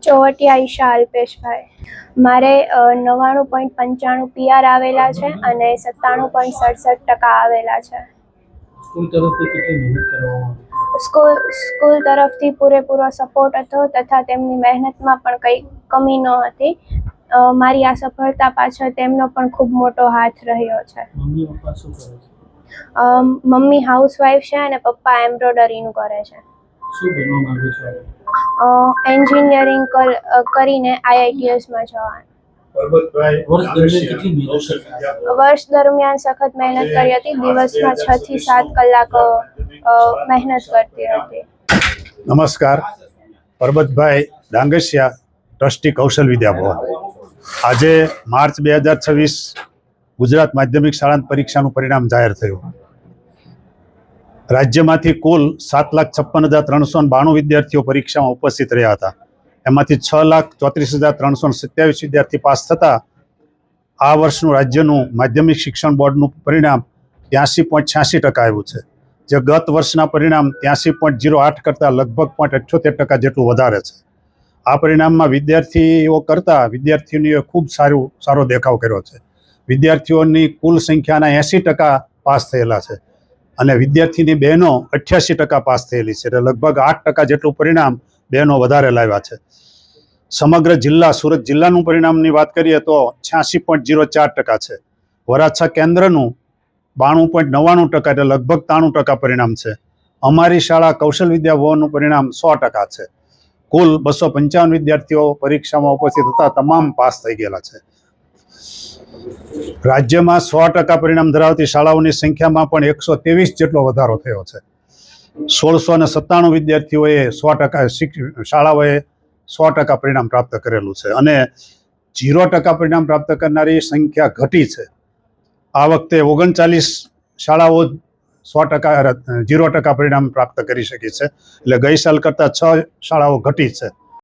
ચોવટિયા ઈશા અલ્પેશભાઈ. મારે 99.95 PR આવેલા છે અને 97.67% આવેલા છે. સ્કૂલ તરફથી પૂરેપૂરો સપોર્ટ હતો તથા તેમની મહેનતમાં પણ કંઈ કમી ન હતી. મારી આ સફળતા પાછળ તેમનો પણ ખૂબ મોટો હાથ રહ્યો છે. મમ્મી હાઉસવાઈફ છે અને પપ્પા એમ્બ્રોઇડરીનું કરે છે. એન્જિનિયરિંગ કરીને IITSમાં જવાનું. વર્ષ દરમિયાન સખત મહેનત કરી હતી. દિવસમાં 6 થી 7 કલાક મહેનત કરતી હતી. નમસ્કાર, પરબતભાઈ ડાંગસિયા, ટ્રસ્ટી કૌશલ વિદ્યાભવન. આજે માર્ચ 2026 ગુજરાત માધ્યમિક શાળા પરીક્ષાનું પરિણામ જાહેર થયું. રાજ્યમાંથી કુલ 7,56,392 વિદ્યાર્થીઓ પરીક્ષામાં ઉપસ્થિત રહ્યા હતા. એમાંથી 6,34,327 વિદ્યાર્થી પાસ થતા આ વર્ષનું રાજ્યનું માધ્યમિક શિક્ષણ બોર્ડનું પરિણામ 83.86% આવ્યું છે, જે ગત વર્ષના પરિણામ 83.08 કરતાં લગભગ 0.78% જેટલું વધારે છે. આ પરિણામમાં વિદ્યાર્થીઓએ ખૂબ સારો દેખાવ કર્યો છે. વિદ્યાર્થીઓની કુલ સંખ્યાના 80% પાસ થયેલા છે અને વિદ્યાર્થીની બહેનો 88% પાસ થયેલી છે, એટલે લગભગ 8% જેટલું પરિણામ બહેનો વધારે લાવ્યા છે. સમગ્ર જિલ્લા સુરત જિલ્લાનું પરિણામની વાત કરીએ તો 86.04% છે. વરાછા કેન્દ્રનું 92.99%, એટલે લગભગ 93% પરિણામ છે. અમારી શાળા કૌશલ વિદ્યાભવનનું પરિણામ 100% છે. કુલ 255 વિદ્યાર્થીઓ પરીક્ષામાં ઉપસ્થિત હતા, તમામ પાસ થઈ ગયેલા છે. રાજ્યમાં 100% પરિણામ ધરાવતી શાળાઓની સંખ્યામાં પણ 123 જેટલો વધારો થયો છે. 1697 વિદ્યાર્થીઓએ 100% શાળાઓએ 100% પરિણામ પ્રાપ્ત કરેલું છે અને 0% પરિણામ પ્રાપ્ત કરનારી સંખ્યા ઘટી છે. આ વખતે 39 શાળાઓ 0% પરિણામ પ્રાપ્ત કરી શકી છે, એટલે ગઈ સાલ કરતાં 6 શાળાઓ ઘટી છે.